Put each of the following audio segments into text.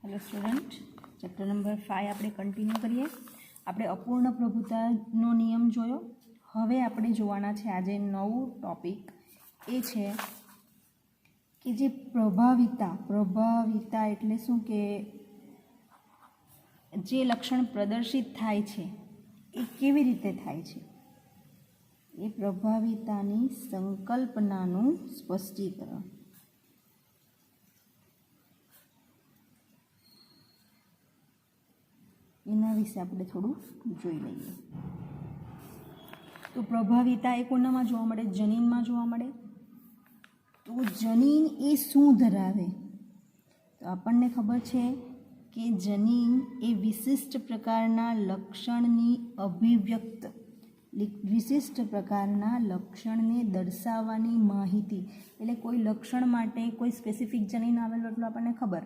Hello student, chapter number 5 આપણે continue કરીએ। આપણે અપૂર્ણ પ્રભુતાનો નિયમ જોયો। હવે આપણે જોવાના છે આજે નવું ટોપિક એ છે કે જે પ્રભાવિતા એટલે શું કે જે લક્ષણ પ્રદર્શિત થાય છે એ કેવી રીતે થાય છે, એ પ્રભાવિતાની સંકલ્પનાનું સ્પષ્ટીકરણ। એના વિશે આપણે થોડું જોઈ લઈએ। તો પ્રભાવિતા એ કોનામાં જોવા મળે? જનીનમાં જોવા મળે। તો જનીન એ શું ધરાવે? તો આપણને ખબર છે કે જનીન એ વિશિષ્ટ પ્રકારના લક્ષણની અભિવ્યક્ત, વિશિષ્ટ પ્રકારના લક્ષણને દર્શાવવાની માહિતી, એટલે કોઈ લક્ષણ માટે કોઈ સ્પેસિફિક જનીન આવેલું એટલું આપણને ખબર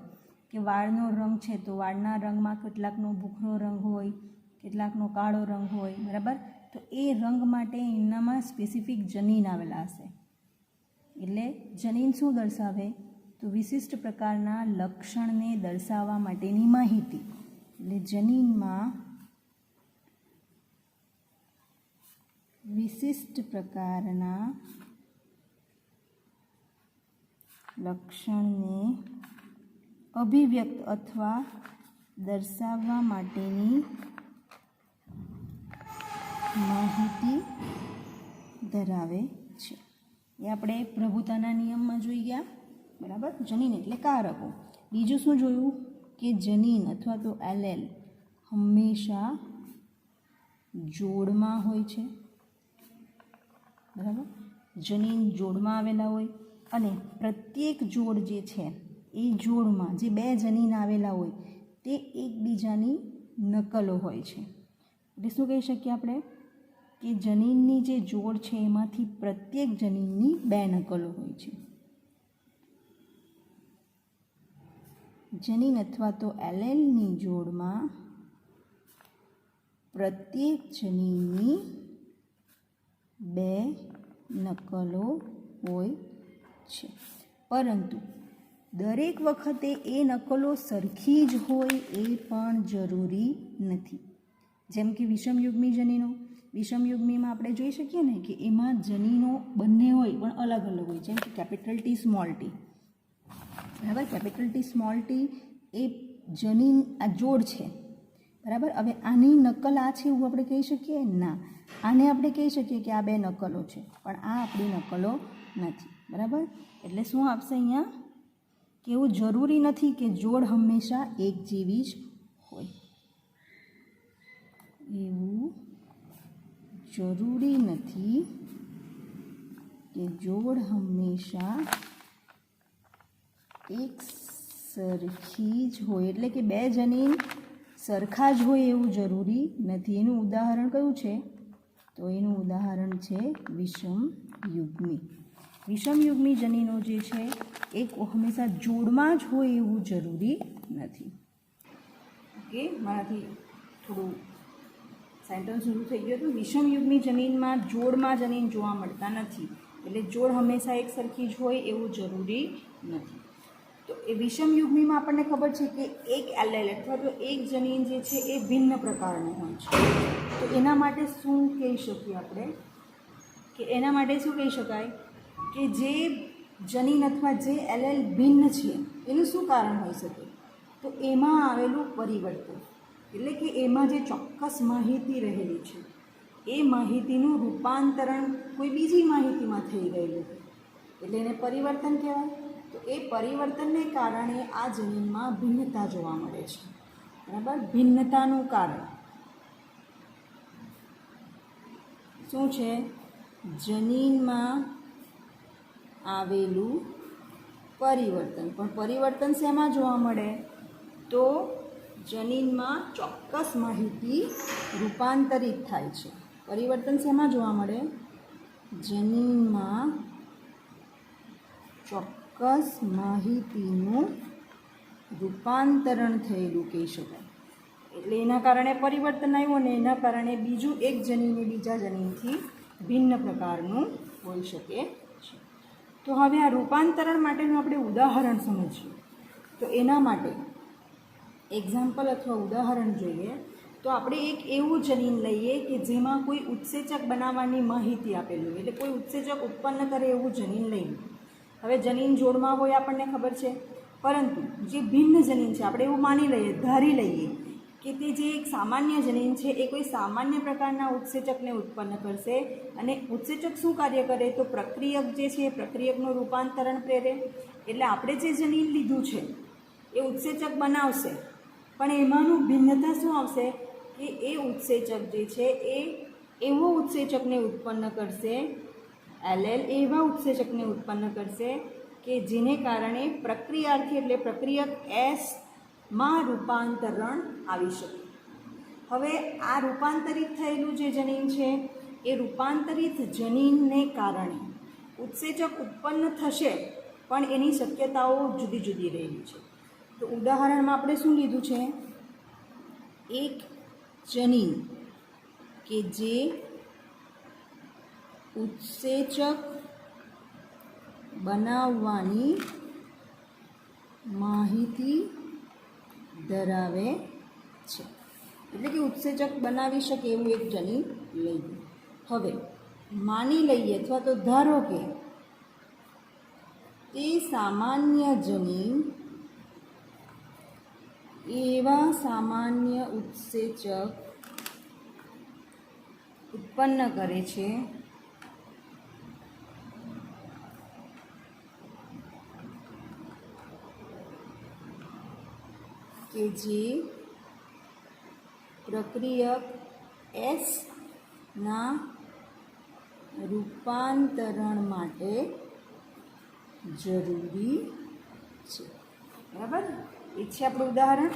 કે વાળનો રંગ છે તો વાળના રંગમાં કેટલાકનો ભૂખરો રંગ હોય, કેટલાકનો કાળો રંગ હોય, બરાબર। તો એ રંગ માટે એનામાં સ્પેસિફિક જનીન આવેલા હશે। એટલે જનીન શું દર્શાવે? તો વિશિષ્ટ પ્રકારના લક્ષણને દર્શાવવા માટેની માહિતી। એટલે જનીનમાં વિશિષ્ટ પ્રકારના લક્ષણને અભિવ્યક્ત અથવા દર્શાવવા માટેની માહિતી ધરાવે છે। એ આપણે પ્રભુતાના નિયમમાં જોઈ ગયા, બરાબર। જનીન એટલે કારકો। બીજું શું જોયું કે જનીન અથવા તો એલેલ હંમેશા જોડમાં હોય છે, બરાબર। જનીન જોડમાં આવેલા હોય અને પ્રત્યેક જોડ જે છે એ જોડમાં જે બે જનીન આવેલા હોય તે એકબીજાની નકલો હોય છે। એટલે શું કહી શકીએ આપણે કે જનીનની જે જોડ છે એમાંથી પ્રત્યેક જનીનની બે નકલો હોય છે। જનીન અથવા તો એલેલની જોડમાં પ્રત્યેક જનીનની બે નકલો હોય છે, પરંતુ દરેક વખતે એ નકલો સરખી જ હોય એ પણ જરૂરી નથી। જેમ કે વિષમયુગ્મી જનીનો, વિષમયુગ્મીમાં આપણે જોઈ શકીએ ને કે એમાં જનીનો બંને હોય પણ અલગ અલગ હોય। જેમ કે કેપિટલ ટી સ્મોલ ટી, બરાબર। કેપિટલ ટી સ્મોલ ટી એ જનીન આ જોડ છે, બરાબર। હવે આની નકલ આ છે એવું આપણે કહી શકીએ? ના, આને આપણે કહી શકીએ કે આ બે નકલો છે, પણ આ આપણી નકલો નથી, બરાબર। એટલે શું આપશે અહીંયા કે એવું જરૂરી નથી કે જોડ હંમેશા એક જેવી જ હોય, એવું જરૂરી નથી કે જોડ હંમેશા એક સરખી જ હોય, એટલે કે બે જનીન સરખા જ હોય એવું જરૂરી નથી। એનું ઉદાહરણ કયું છે? તો એનું ઉદાહરણ છે વિષમયુગ્મી। વિષમયુગ્મી જનીનો જે છે એ હંમેશા જોડમાં જ હોય એવું જરૂરી નથી। ઓકે, મારાથી થોડું સેન્ટેન્સ શરૂ થઈ ગયું હતું। વિષમયુગ્મી જનીનમાં જોડમાં જનીન જોવા મળતા નથી, એટલે જોડ હંમેશા એક સરખી જ હોય એવું જરૂરી નથી। તો એ વિષમયુગ્મીમાં આપણને ખબર છે કે એક એલેલ અથવા તો એક જનીન જે છે એ ભિન્ન પ્રકારનું હોય છે। તો એના માટે શું કહી શકીએ આપણે કે એના માટે શું કહી શકાય કે જે જનીન અથવા જે એલેલ ભિન્ન છે એનું શું કારણ હોઈ શકે? તો એમાં આવેલું પરિવર્તન, એટલે કે એમાં જે ચોક્કસ માહિતી રહેલી છે એ માહિતીનું રૂપાંતરણ કોઈ બીજી માહિતીમાં થઈ ગયેલું, એટલે એને પરિવર્તન કહેવાય। તો એ પરિવર્તનને કારણે આ જનીનમાં ભિન્નતા જોવા મળે છે, બરાબર। ભિન્નતાનું કારણ શું છે? જનીનમાં આવેલું પરિવર્તન। પણ પરિવર્તન શેમાં જોવા મળે? તો જનીનમાં ચોક્કસ માહિતી રૂપાંતરિત થાય છે। પરિવર્તન શેમાં જોવા મળે? જનીનમાં ચોક્કસ માહિતીનું રૂપાંતરણ થયેલું કહી શકાય। એટલે એના કારણે પરિવર્તન આવ્યું અને એના કારણે બીજું એક જનીન બીજા જનીનથી ભિન્ન પ્રકારનું હોઈ શકે છે। તો હવે આ રૂપાંતરણ માટેનું આપણે ઉદાહરણ સમજીએ। તો એના માટે એક્ઝામ્પલ અથવા ઉદાહરણ જોઈએ તો આપણે એક એવું જનીન લઈએ કે જેમાં કોઈ ઉત્સેચક બનાવવાની માહિતી આપેલી હોય, એટલે કોઈ ઉત્સેચક ઉત્પન્ન કરે એવું જનીન લઈએ. હવે જનીન જોડમાં હોય આપણને ખબર છે, પરંતુ જે ભિન્ન જનીન છે આપણે એવું માની લઈએ, ધારી લઈએ કે તે જે એક સામાન્ય જનીન છે એ કોઈ સામાન્ય પ્રકારના ઉત્સેચકને ઉત્પન્ન કરશે, અને ઉત્સેચક શું કાર્ય કરે તો પ્રક્રિયક જે છે એ પ્રક્રિયકનું રૂપાંતરણ પ્રેરે. એટલે આપણે જે જનીન લીધું છે એ ઉત્સેચક બનાવશે, પણ એમાંનું ભિન્નતા શું આવશે કે એ ઉત્સેચક જે છે એ એવો ઉત્સેચકને ઉત્પન્ન કરશે, એલેલ એવા ઉત્સેચકને ઉત્પન્ન કરશે કે જેને કારણે પ્રક્રિયાર્થી એટલે પ્રક્રિયક એસમાં રૂપાંતરણ આવી શકે. હવે આ રૂપાંતરિત થયેલું જે જનીન છે એ રૂપાંતરિત જનીનને કારણે ઉત્સેચક ઉત્પન્ન થશે, પણ એની શક્યતાઓ જુદી જુદી રહેલી છે. તો ઉદાહરણમાં આપણે શું લીધું છે, એક જનીન કે જે ઉત્સેચક બનાવવાની માહિતી ધરાવે છે, એટલે કે ઉત્સેચક બનાવી શકે એવું એક જનીન લઈએ. હવે માની લઈએ અથવા તો ધારો કે તે સામાન્ય જનીન એવા સામાન્ય ઉત્સેચક ઉત્પન્ન કરે છે કે જે પ્રક્રિયક એસના રૂપાંતરણ માટે જરૂરી છે. બરાબર, એ છે આપણું ઉદાહરણ.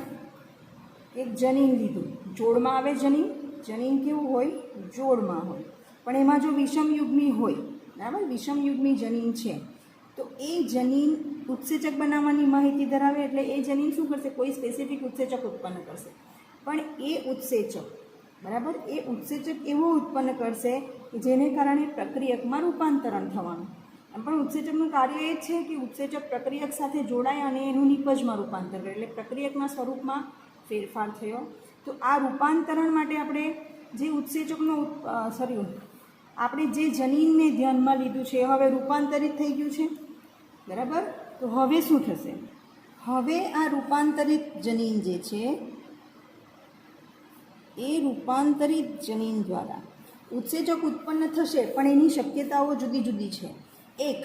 એક જનીન લીધું, જોડમાં આવે જનીન, જનીન કેવું હોય જોડમાં હોય, પણ એમાં જો વિષમયુગ્મી હોય, બરાબર, વિષમયુગ્મી જનીન છે તો એ જનીન ઉત્સેચક બનાવવાની માહિતી ધરાવે, એટલે એ જનીન શું કરશે, કોઈ સ્પેસિફિક ઉત્સેચક ઉત્પન્ન કરશે. પણ એ ઉત્સેચક, બરાબર, એ ઉત્સેચક એવો ઉત્પન્ન કરશે કે જેને કારણે પ્રક્રિયકમાં રૂપાંતરણ થવાનું. એમ પણ ઉત્સેચકનું કાર્ય એ જ છે કે ઉત્સેચક પ્રક્રિયક સાથે જોડાય અને એનું નિપજમાં રૂપાંતર કરે, એટલે પ્રક્રિયકના સ્વરૂપમાં ફેરફાર થયો. તો આ રૂપાંતરણ માટે આપણે જે ઉત્સેચકનું આપણે જે જનીનને ધ્યાનમાં લીધું છે હવે રૂપાંતરિત થઈ ગયું છે, બરાબર. તો હવે શું થશે, હવે આ રૂપાંતરિત જનીન જે છે એ રૂપાંતરિત જનીન દ્વારા ઉત્સેચક ઉત્પન્ન થશે, પણ એની શક્યતાઓ જુદી જુદી છે. એક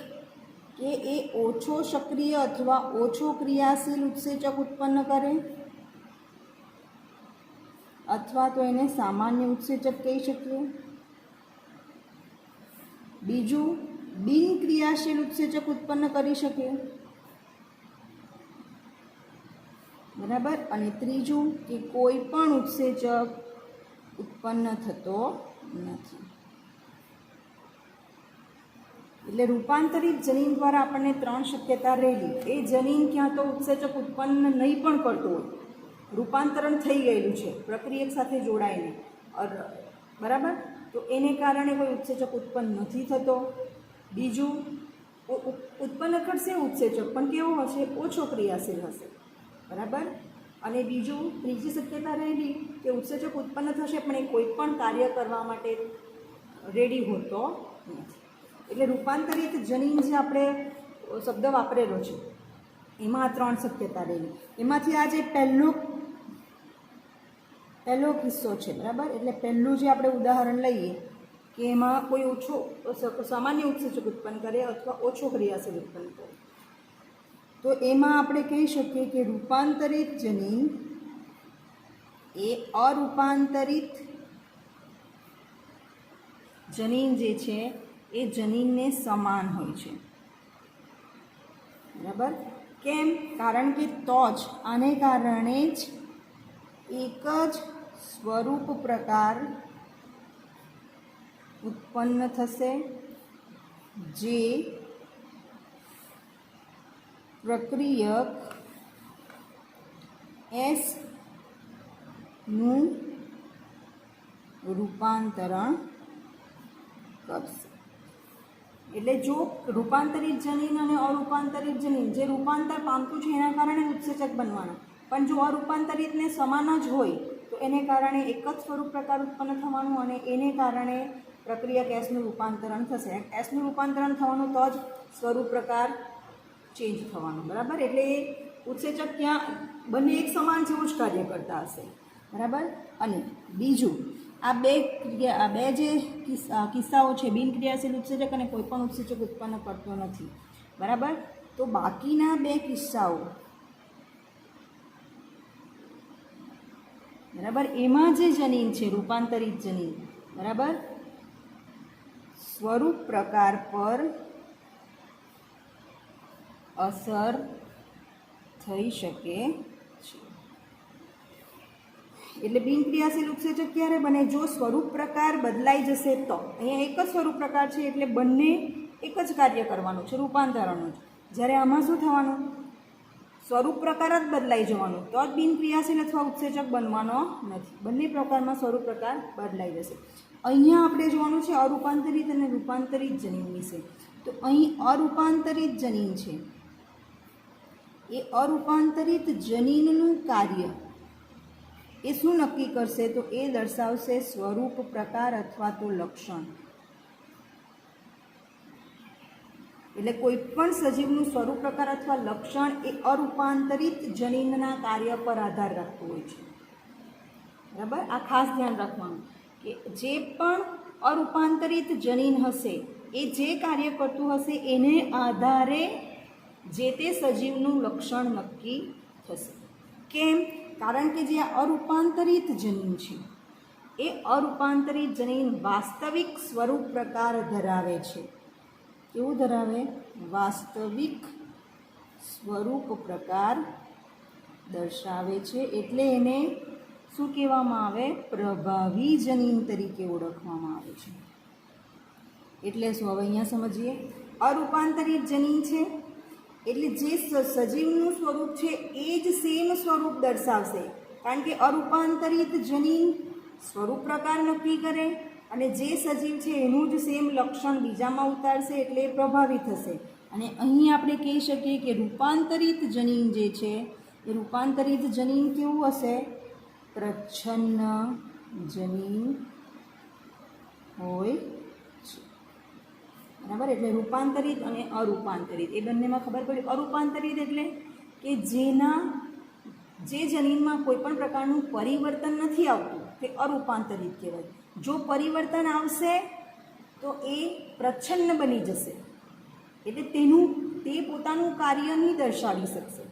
કે એ ઓછો સક્રિય અથવા ઓછો ક્રિયાશીલ ઉત્સેચક ઉત્પન્ન કરે, અથવા તો એને સામાન્ય ઉત્સેચક કહી શકીએ. બીજું, બિનક્રિયાશીલ ઉત્સેચક ઉત્પન્ન કરી શકે, બરાબર. અને ત્રીજું કે કોઈ પણ ઉત્સેચક ઉત્પન્ન થતો નથી. એટલે રૂપાંતરિત જનીન દ્વારા આપણને ત્રણ શક્યતા રહેલી. એ જનીન ક્યાં તો ઉત્સેચક ઉત્પન્ન નહીં પણ કરતું હોય, રૂપાંતરણ થઈ ગયેલું છે પ્રક્રિયક સાથે જોડાઈને, બરાબર, તો એને કારણે કોઈ ઉત્સેચક ઉત્પન્ન નથી થતો. બીજું, ઉત્પન્ન કરશે ઉત્સેચક પણ કેવો હશે, ઓછો ક્રિયાશીલ હશે, બરાબર. અને બીજું, ત્રીજી શક્યતા રહેલી કે ઉત્સેચક ઉત્પન્ન થશે પણ એ કોઈ પણ કાર્ય કરવા માટે રેડી હોતો નથી. એટલે રૂપાંતરિત જનીન જે આપણે શબ્દ વાપરેલો છે એમાં આ ત્રણ શક્યતા રહેલી. એમાંથી આ જે પહેલો કિસ્સો છે, બરાબર. એટલે પહેલું જે આપણે ઉદાહરણ લઈએ કે એમાં કોઈ ઓછો સામાન્ય ઉત્સેચક ઉત્પન્ન કરે અથવા ઓછો ક્રિયાશીલ ઉત્પન્ન કરે, તો એમાં આપણે કહી શકીએ કે રૂપાંતરિત જનીન એ અરૂપાંતરિત જનીન જે છે એ જનીનને સમાન હોય છે, બરાબર. કેમ? કારણ કે તો જ આને કારણે જ એક જ સ્વરૂપ પ્રકાર ઉત્પન્ન થશે જે પ્રક્રિયક એસનું રૂપાંતરણ કરશે. એટલે જો રૂપાંતરિત જનીન અને અરૂપાંતરિત જનીન, જે રૂપાંતર પામતું છે એના કારણે ઉત્સેચક બનવાના, પણ જો અરૂપાંતરિતને સમાન જ હોય તો એને કારણે એક જ સ્વરૂપ પ્રકાર ઉત્પન્ન થવાનું અને એને કારણે પ્રક્રિયક એસનું રૂપાંતરણ થશે. એસનું રૂપાંતરણ થવાનું તો જ સ્વરૂપ પ્રકાર ચેન્જ થવાનું. બરાબર, એટલે એ ઉત્સેચક ક્યાં બંને એક સમાન જેવું જ કાર્ય કરતા હશે. બરાબર. અને બીજું, આ બે જે કિસ્સાઓ છે, બિનક્રિયાશીલ ઉત્સેચક અને કોઈ પણ ઉત્સેચક ઉત્પન્ન કરતો નથી. બરાબર. તો બાકીના બે કિસ્સાઓ, બરાબર, એમાં જે જનીન છે રૂપાંતરિત જનીન, બરાબર, સ્વરૂપ પ્રકાર પર અસર થઈ શકે છે. એટલે બિનક્રિયાશીલ ઉત્સેચક ક્યારે બને? જો સ્વરૂપ પ્રકાર બદલાઈ જશે તો. અહીંયા એક જ સ્વરૂપ પ્રકાર છે એટલે બંને એક જ કાર્ય કરવાનું છે, રૂપાંતરણનું જ. જ્યારે આમાં શું થવાનું? સ્વરૂપ પ્રકાર જ બદલાઈ જવાનું, તો જ બિનક્રિયાશીલ અથવા ઉત્સેચક બનવાનો નથી. બંને પ્રકારમાં સ્વરૂપ પ્રકાર બદલાઈ જશે. અહીંયા આપણે જોવાનું છે અરૂપાંતરિત અને રૂપાંતરિત જનીન વિશે. તો અહીં અરૂપાંતરિત જનીન છે, એ અરૂપાંતરિત જનીનનું કાર્ય એ શું નક્કી કરશે? તો એ દર્શાવશે સ્વરૂપ પ્રકાર અથવા તો લક્ષણ. એટલે કોઈ પણ સજીવનું સ્વરૂપ પ્રકાર અથવા લક્ષણ એ અરૂપાંતરિત જનીનના કાર્ય પર આધાર રાખતું હોય છે. બરાબર, આ ખાસ ધ્યાન રાખવાનું કે જે પણ અરૂપાંતરિત જનીન હશે એ જે કાર્ય કરતું હશે એને આધારે જે તે સજીવનું લક્ષણ નક્કી થશે. કેમ? કારણ કે જે આ અરૂપાંતરિત જનીન છે એ અરૂપાંતરિત જનીન વાસ્તવિક સ્વરૂપ પ્રકાર ધરાવે છે. કેવું ધરાવે? વાસ્તવિક સ્વરૂપ પ્રકાર દર્શાવે છે. એટલે એને શું કહેવામાં આવે? પ્રભાવી જનીન તરીકે ઓળખવામાં આવે છે. એટલે શું? હવે અહીંયા સમજીએ. અરૂપાંતરિત જનીન છે એટલે જે સજીવનું સ્વરૂપ છે એ જ સેમ સ્વરૂપ દર્શાવશે. કારણ કે અરૂપાંતરિત જનીન સ્વરૂપ પ્રકાર નક્કી કરે અને જે સજીવ છે એનું જ સેમ લક્ષણ બીજામાં ઉતારશે એટલે એ પ્રભાવિત થશે. અને અહીં આપણે કહી શકીએ કે રૂપાંતરિત જનીન જે છે એ રૂપાંતરિત જનીન કેવું હશે? પ્રચ્છન્ન જનીન હોય છે. બરાબર, એટલે રૂપાંતરિત અને અરૂપાંતરિત એ બંનેમાં ખબર પડી. અરૂપાંતરિત એટલે કે જે જનીનમાં કોઈ પણ પ્રકારનું પરિવર્તન નથી આવતું તે અરૂપાંતરિત કહેવાય. જો પરિવર્તન આવશે તો એ પ્રચ્છન્ન બની જશે, એટલે તે પોતાનું કાર્ય નહીં દર્શાવી શકશે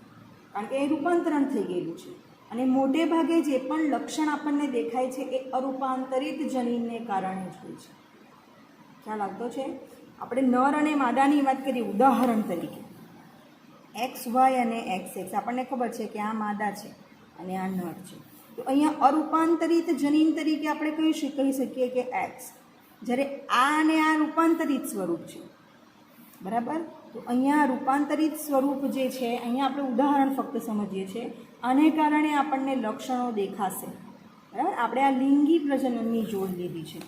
કારણ કે એ રૂપાંતરણ થઈ ગયેલું છે. અને મોટે ભાગે જે પણ લક્ષણ આપણને દેખાય છે એ અરૂપાંતરિત જનીનને કારણે જ હોય છે. ખ્યાલ આવતો છે? આપણે નર અને માદાની વાત કરીએ ઉદાહરણ તરીકે, XY અને XX. આપણને ખબર છે કે આ માદા છે અને આ નર છે. તો અહીંયા અરૂપાંતરિત જનીન તરીકે આપણે કહી શકીએ કે X, જ્યારે આ અને આ રૂપાંતરિત સ્વરૂપ છે. બરાબર, તો અહીંયા રૂપાંતરિત સ્વરૂપ જે છે, અહીંયા આપણે ઉદાહરણ ફક્ત સમજીએ છીએ, આને કારણે આપણને લક્ષણો દેખાશે. બરાબર, આપણે આ લિંગી પ્રજનનની જોડ લીધી છે,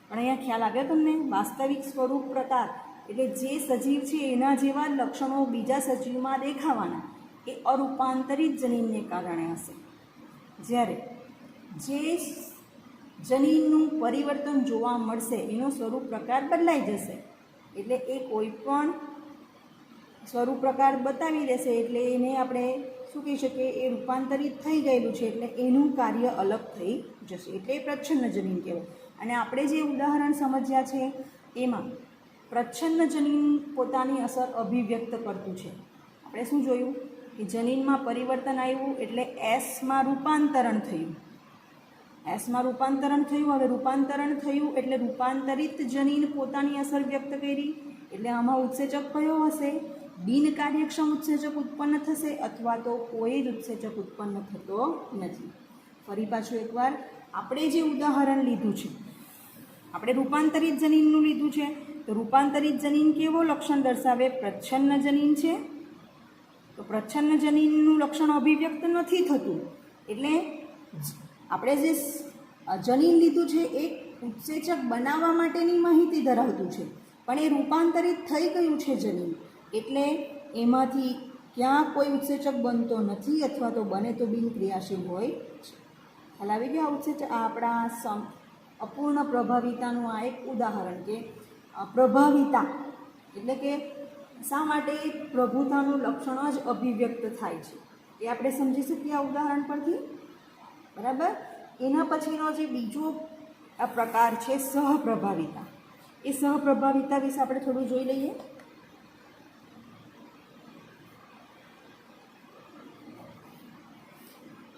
પણ અહીંયા ખ્યાલ આવ્યો તમને? વાસ્તવિક સ્વરૂપ પ્રકાર એટલે જે સજીવ છે એના જેવા લક્ષણો બીજા સજીવમાં દેખાવાના એ અરૂપાંતરિત જનીનને કારણે હશે. જ્યારે જે જનીનનું પરિવર્તન જોવા મળશે એનો સ્વરૂપ પ્રકાર બદલાઈ જશે, એટલે એ કોઈ પણ સ્વરૂપ પ્રકાર બતાવી દેશે એટલે એને આપણે શું કહી શકીએ? એ રૂપાંતરિત થઈ ગયેલું છે એટલે એનું કાર્ય અલગ થઈ જશે, એટલે એ પ્રચ્છન્ન જનીન કહેવાય. અને આપણે જે ઉદાહરણ સમજ્યા છે એમાં પ્રચ્છન્ન જનીન પોતાની અસર અભિવ્યક્ત કરતું છે. આપણે શું જોયું કે જનીનમાં પરિવર્તન આવ્યું એટલે એસમાં રૂપાંતરણ થયું. એસમાં રૂપાંતરણ થયું. હવે રૂપાંતરણ થયું એટલે રૂપાંતરિત જનીન પોતાની અસર વ્યક્ત કરી. એટલે આમાં ઉત્સેચક કયો હશે? બિનકાર્યક્ષમ ઉત્સેચક ઉત્પન્ન થશે અથવા તો કોઈ જ ઉત્સેચક ઉત્પન્ન થતો નથી. ફરી પાછું એકવાર આપણે જે ઉદાહરણ લીધું છે, આપણે રૂપાંતરિત જનીનનું લીધું છે. તો રૂપાંતરિત જનીન કેવો લક્ષણ દર્શાવે? પ્રચ્છન્ન જનીન છે તો પ્રચ્છન્ન જનીનનું લક્ષણ અભિવ્યક્ત નથી થતું, એટલે આપણે જે જનીન લીધું છે એ ઉત્સેચક બનાવવા માટેની માહિતી ધરાવતું છે, પણ એ રૂપાંતરિત થઈ ગયું છે જનીન, એટલે એમાંથી ત્યાં કોઈ ઉત્સેચક બનતો નથી અથવા તો બને તો બિનક્રિયાશીલ હોય છે. ખ્યાલ આવી ગયો? ઉત્સેચક આપણા અપૂર્ણ પ્રભાવિતાનું આ એક ઉદાહરણ કે પ્રભાવિતા એટલે કે શા માટે પ્રભુતાનું લક્ષણ જ અભિવ્યક્ત થાય છે એ આપણે સમજી શકીએ આ ઉદાહરણ પરથી. બરાબર. એના પછીનો જે બીજો આ પ્રકાર છે સહપ્રભાવિતા. એ સહપ્રભાવિતા વિશે આપણે થોડું જોઈ લઈએ.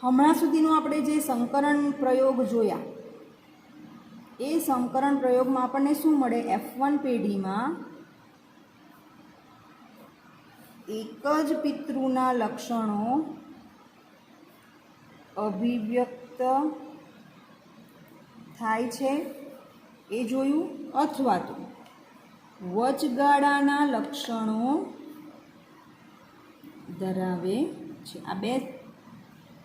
હમણાં સુધીનો આપણે જે સંકરણ પ્રયોગ જોયા એ સંકરણ પ્રયોગમાં આપણને શું મળે? F1 પેઢીમાં એક જ પિતૃના લક્ષણો અભિવ્યક્ત થાય છે એ જોયું, અથવા તો વચગાળાના લક્ષણો ધરાવે છે. આ બે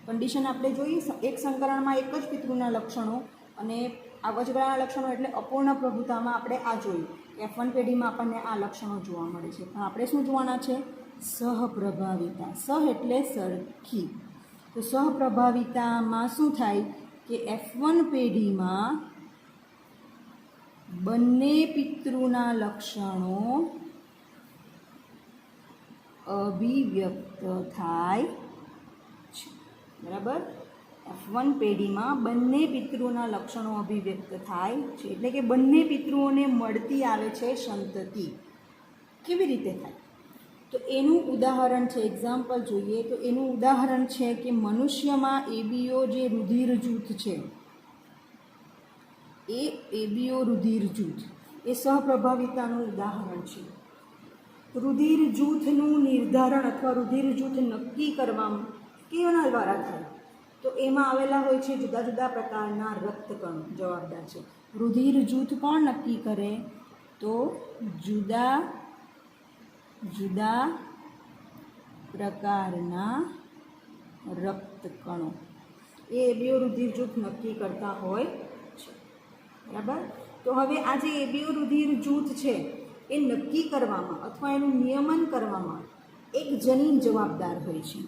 કન્ડિશન આપણે જોઈ. એક સંકરણમાં એક જ પિતૃના લક્ષણો અને આ વચગાળાના લક્ષણો એટલે અપૂર્ણ પ્રભુતામાં આપણે આ જોયું. F1 પેઢીમાં આપણને આ લક્ષણો જોવા મળે છે. પણ આપણે શું જોવાના છે? સહપ્રભાવિતા. સહ એટલે સરખી. તો સહપ્રભાવિતામાં શું થાય કે F1 પેઢીમાં બંને પિતૃના લક્ષણો અભિવ્યક્ત થાય છે. બરાબર. F1 પેઢીમાં બંને પિતૃના લક્ષણો અભિવ્યક્ત થાય છે એટલે કે બંને પિતૃઓને મળતી આવે છે સંતતિ. કેવી રીતે થાય? તો એનું ઉદાહરણ છે, એક્ઝામ્પલ જોઈએ તો એનું ઉદાહરણ છે કે મનુષ્યમાં એબીઓ જે રુધિર જૂથ છે એ એબીઓ રુધિર જૂથ એ સહપ્રભાવિતાનું ઉદાહરણ છે. રુધિર જૂથનું નિર્ધારણ અથવા રુધિર જૂથ નક્કી કરવામાં કેના દ્વારા થાય? તો એમાં આવેલા હોય છે જુદા જુદા પ્રકારના રક્તકણો જવાબદાર છે. રુધિર જૂથ કોણ નક્કી કરે? તો જુદા જુદા પ્રકારના રક્તકણો એ એબીઓ રુધિર જૂથ નક્કી કરતા હોય છે. બરાબર. તો હવે આ જે એબીઓ રુધિર જૂથ છે એ નક્કી કરવામાં અથવા એનું નિયમન કરવામાં એક જનીન જવાબદાર હોય છે.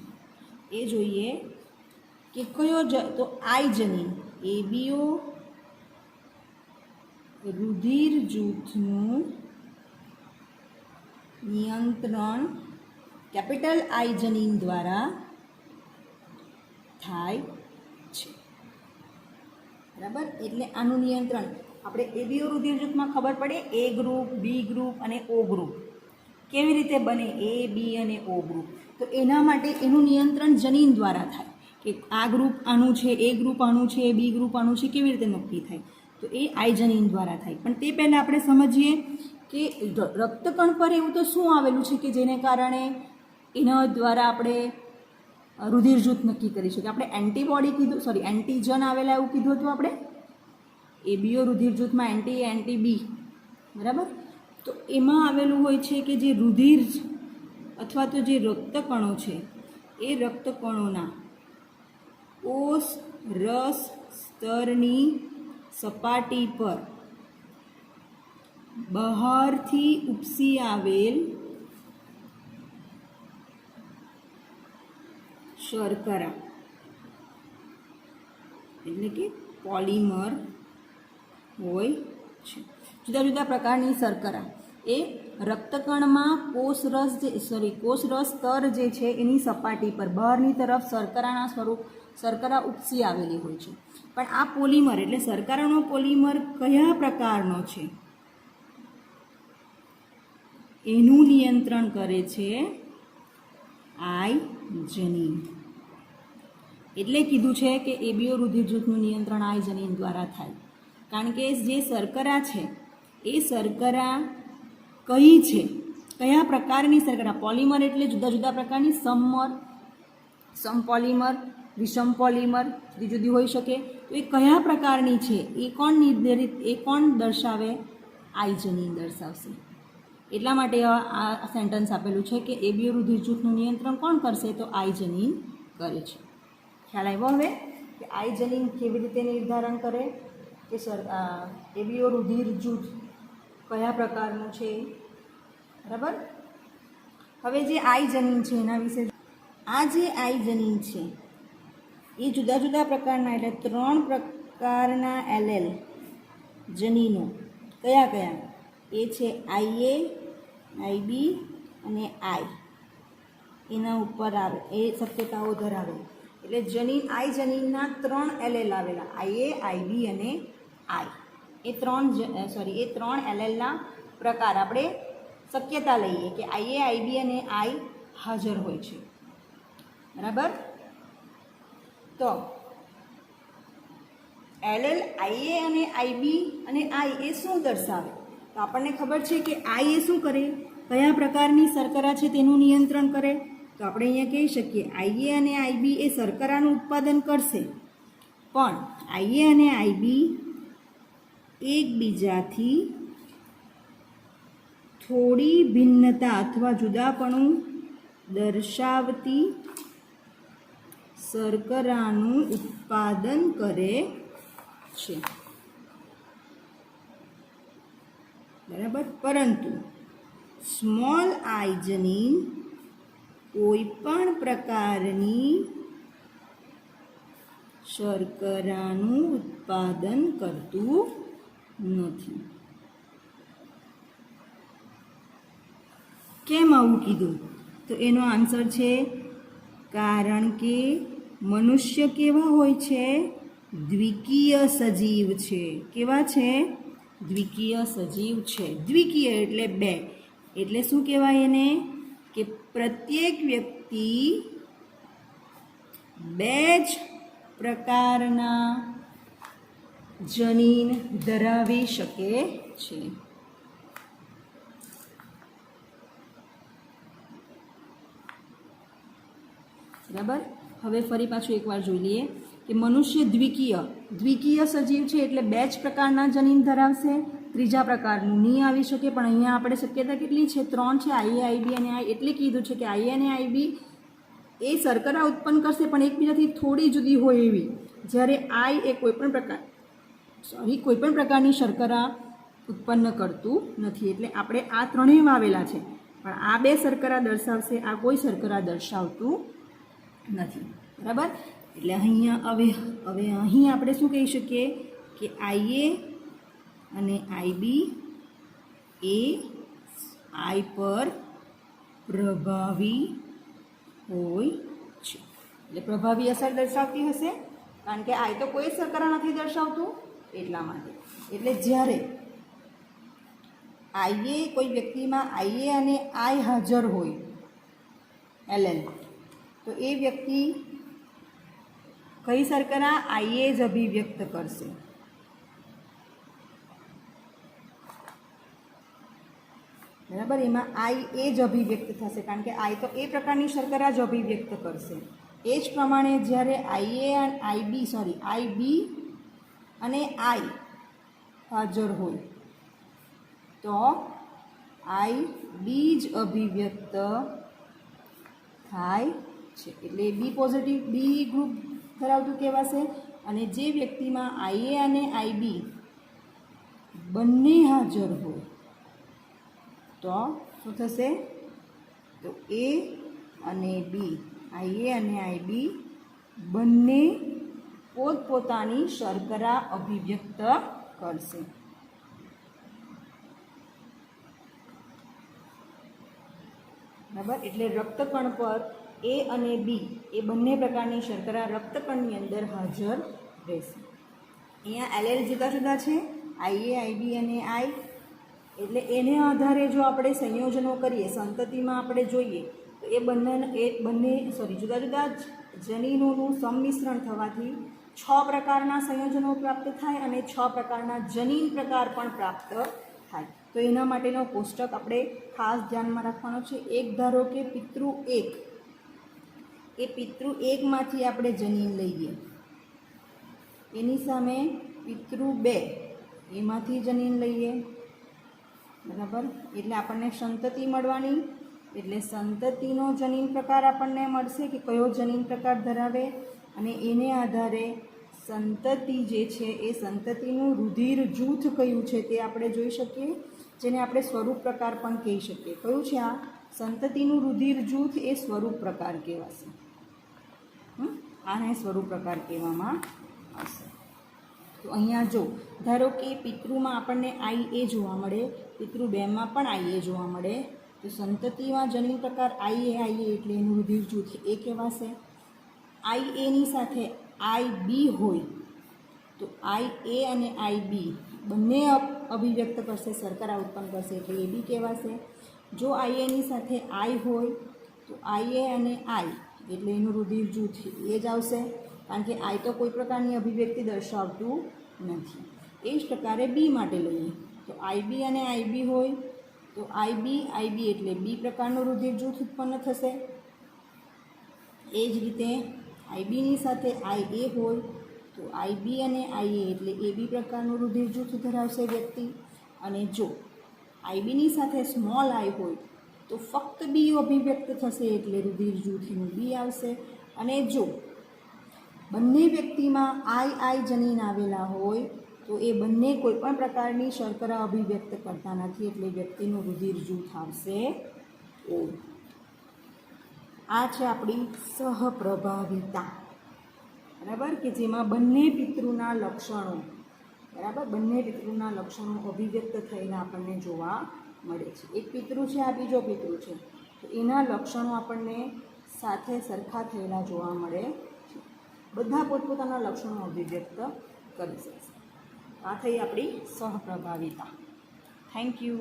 એ જોઈએ કે કયો તો આઈ જનીન એબીઓ રુધિર જૂથનું નિયંત્રણ કેપિટલ આઈ જનીન દ્વારા થાય છે. બરાબર. એટલે આનું નિયંત્રણ આપણે એબીઓ રુધિર જૂથમાં ખબર પડે એ ગ્રુપ, બી ગ્રુપ અને ઓ ગ્રુપ કેવી રીતે બને, એ બી અને ઓ ગ્રુપ. તો એના માટે એનું નિયંત્રણ જનીન દ્વારા થાય કે આ ગ્રુપ આનું છે, એ ગ્રુપ આનું છે, બી ગ્રુપ આનું છે, કેવી રીતે નક્કી થાય? તો એ આઈ જનીન દ્વારા થાય. પણ તે પહેલાં આપણે સમજીએ કે રક્તકણ પર એવું તો શું આવેલું છે કે જેને કારણે એના દ્વારા આપણે રુધિર જૂથ નક્કી કરી શકીએ? આપણે એન્ટીબોડી કીધું, એન્ટીજન આવેલા એવું કીધું હતું આપણે એબીઓ રુધિર જૂથમાં એન્ટી બી. બરાબર. તો એમાં આવેલું હોય છે કે જે રુધિર અથવા તો જે રક્તકણો છે એ રક્તકણોના કોષ રસ સ્તરની સપાટી પર બહારથી ઉપસી આવેલ શર્કરા એટલે કે પોલિમર હોય છે. જુદા જુદા પ્રકારની શર્કરા એ રક્તકણમાં કોષરસ સ્તર જે છે એની સપાટી પર બહારની તરફ શર્કરાના સ્વરૂપ શર્કરા ઉપસી આવેલી હોય છે. પણ આ પોલિમર એટલે શર્કરાનો પોલિમર કયા પ્રકારનો છે એનું નિયંત્રણ કરે છે આઈ જનીન. એટલે કીધું છે કે એબીઓ રુધિર જૂથનું નિયંત્રણ આઈ જનીન દ્વારા થાય. કારણ કે જે શર્કરા છે એ શર્કરા કઈ છે, કયા પ્રકારની શર્કરા? પોલિમર એટલે જુદા જુદા પ્રકારની સમર, સમપોલિમર, વિષમ પોલિમર જુદી જુદી હોઈ શકે. તો એ કયા પ્રકારની છે એ કોણ દર્શાવે? આઈ જનીન દર્શાવશે. એટલા માટે આ સેન્ટેન્સ આપેલું છે કે એબીઓ રુધિર જૂથનું નિયંત્રણ કોણ કરશે? તો આઈ જનીન કરે છે. ખ્યાલ આવ્યો હવે કે આઈ જનીન કેવી રીતે નિર્ધારણ કરે કે એબીઓ રુધિર જૂથ કયા પ્રકારનું છે? બરાબર. હવે જે આઈ જનીન છે એના વિશે, આ જે આઈ જનીન છે એ જુદા જુદા પ્રકારના, એટલે 3 પ્રકારના એલેલ જનીનો કયા કયા એ છે આઈએ, આઈબી અને આઈ, એના ઉપર આવે એ શક્યતાઓ ધરાવે. એટલે જનીન આઈ જનીનના 3 એલેલ આવેલા, આઈએ, આઈબી અને આઈ. એ 3 એલેલના પ્રકાર આપણે શક્યતા લઈએ કે આઈએ, આઈબી અને આઈ હાજર હોય છે. બરાબર. તો એલેલ આઈએ અને આઈબી અને આઈ એ શું દર્શાવે? તો આપણને ખબર છે કે આઈ એ શું કરે, કયા પ્રકારની શર્કરા છે તેનું નિયંત્રણ કરે. તો આપણે અહીંયા કહી શકીએ આઈએ અને આઈબી એ શર્કરાનું ઉત્પાદન કરશે, પણ આઈએ અને આઈબી એકબીજાથી થોડી ભિન્નતા અથવા જુદાપણું દર્શાવતી શર્કરાનું ઉત્પાદન કરે છે. બરાબર. પરંતુ સ્મોલ આઈ જનીન કોઈ પણ પ્રકારની શર્કરાનું ઉત્પાદન કરતું નથી. કેમ આવું કીધું? તો એનો આન્સર છે કારણ કે મનુષ્ય કેવા હોય છે? દ્વિકીય સજીવ છે. કેવા છે? દ્વિકીય સજીવ છે. દ્વિકીય એટલે 2. એટલે શું કહેવાય એને? કે પ્રત્યેક વ્યક્તિ 2 જ પ્રકારના જનીન ધરાવી શકે છે. બરાબર. હવે ફરી પાછું એકવાર જોઈ લઈએ કે મનુષ્ય દ્વિકીય સજીવ છે, એટલે 2 જ પ્રકારના જનીન ધરાવશે. ત્રીજા પ્રકારનું નહીં આવી શકે, પણ અહીંયા આપણે શક્યતા કેટલી છે? 3 છે, આઈએ, આઈબી અને આઈ. એટલે કીધું છે કે આઈએ અને આઈબી એ શર્કરા ઉત્પન્ન કરશે, પણ એકબીજાથી થોડી જુદી હોય એવી. જ્યારે આઈ એ કોઈપણ પ્રકારની શર્કરા ઉત્પન્ન કરતું નથી. એટલે આપણે આ 3 વાવેલા છે, પણ આ 2 શર્કરા દર્શાવશે, આ કોઈ શર્કરા દર્શાવતું નથી. બરાબર. એટલે અહીંયા હવે અહીં આપણે શું કહી શકીએ કે આઈએ અને આઈબી એ આઈ પર પ્રભાવી હોય છે. એટલે પ્રભાવી અસર દર્શાવતી હશે, કારણ કે આઈ તો કોઈ શર્કરા નથી દર્શાવતું એટલા માટે. એટલે જ્યારે આઈએ કોઈ વ્યક્તિમાં આઈએ અને આઈ હાજર હોય એલેલ, તો એ વ્યક્તિ કઈ શર્કરા? આઈએ જ અભિવ્યક્ત કરશે. બરાબર. એમાં આઈ એ જ અભિવ્યક્ત થશે, કારણ કે આઈ તો એ પ્રકારની શર્કરા જ અભિવ્યક્ત કરશે. એ જ પ્રમાણે જ્યારે આઈબી અને આઈ હાજર હોય તો આઈ બી જ અભિવ્યક્ત થાય છે. એટલે બી પોઝિટિવ, બી ગ્રુપ ધરાવતું કહેવાશે. અને જે વ્યક્તિમાં આઈએ અને આઈબી બંને હાજર હોય તો શું થશે? તો એ અને બી, આઈએ અને આઈબી બંને પોતપોતાની શર્કરા અભિવ્યક્ત કરશે. બરાબર. એટલે રક્તકણ પર એ અને બી એ બંને પ્રકારની શર્કરા રક્તકણની અંદર હાજર રહેશે. અહીંયા એલેલ જુદા જુદા છે, આઈએ, આઈબી અને આઈ. એટલે એને આધારે જો આપણે સંયોજનો કરીએ, સંતતિમાં આપણે જોઈએ તો એ જુદા જુદા જનીનોનું સંમિશ્રણ થવાથી 6 પ્રકારના સંયોજનો પ્રાપ્ત થાય અને 6 પ્રકારના જનીન પ્રકાર પણ પ્રાપ્ત થાય. તો એના માટેનો કોષ્ટક આપણે ખાસ ધ્યાનમાં રાખવાનો છે. એક ધારો કે પિતૃ 1, એ પિતૃ 1માંથી આપણે જનીન લઈએ, એની સામે પિતૃ 2 એમાંથી જનીન લઈએ. બરાબર. એટલે આપણને સંતતિ મળવાની. એટલે સંતતિનો જનીન પ્રકાર આપણને મળશે કે કયો જનીન પ્રકાર ધરાવે, અને એને આધારે સંતતિ જે છે એ સંતતિનું રુધિર જૂથ કયું છે તે આપણે જોઈ શકીએ, જેને આપણે સ્વરૂપ પ્રકાર પણ કહી શકીએ. કયું છે આ? સંતતિનું રુધિર જૂથ એ સ્વરૂપ પ્રકાર કહેવાશે. આને સ્વરૂપ પ્રકાર કહેવામાં આવશે. તો અહીંયા જો ધારો કે પિતૃમાં આપણને IA જોવા મળે, પિતૃ 2માં પણ IA જોવા મળે, તો સંતતિમાં જનીન પ્રકાર IA એટલે એનું રુધિર જૂથ એ કહેવાશે. IAની સાથે IB હોય તો IA અને IB બંને અભિવ્યક્ત કરશે, શર્કરા ઉત્પન્ન કરશે એટલે AB કહેવાશે. જો IAની સાથે I હોય તો IA અને I એટલે એનું રુધિર જૂથ એ જ આવશે, કારણ કે I તો કોઈ પ્રકારની અભિવ્યક્તિ દર્શાવતું નથી. એ જ પ્રકારે B માટે લઈએ તો IB અને IB હોય તો IB એટલે B પ્રકારનું રુધિર જૂથ ઉત્પન્ન થશે. એ જ રીતે IBની સાથે IA હોય તો IB અને IA એટલે AB પ્રકારનું રુધિર જૂથ ધરાવશે વ્યક્તિ. અને જો IBની સાથે સ્મોલ I હોય તો ફક્ત B અભિવ્યક્ત થશે એટલે રુધિર જૂથનું B આવશે. અને જો બંને વ્યક્તિમાં I જનીન આવેલા હોય તો એ બંને કોઈપણ પ્રકારની શર્કરા અભિવ્યક્ત કરતા નથી એટલે વ્યક્તિનું રુધિર જૂથ આવશે O. આ છે આપણી સહપ્રભાવિતા, બરાબર, કે જેમાં બંને પિતૃના લક્ષણો, બરાબર, બંને પિતૃના લક્ષણો અભિવ્યક્ત થયેલા આપણને જોવા મળે છે. એક પિતૃ છે, આ બીજો પિતૃ છે, તો એના લક્ષણો આપણને સાથે સરખા થયેલા જોવા મળે છે. બધા પોતપોતાના લક્ષણો અભિવ્યક્ત કરી શકશે. આ થઈ આપણી સહપ્રભાવિતા. Thank you.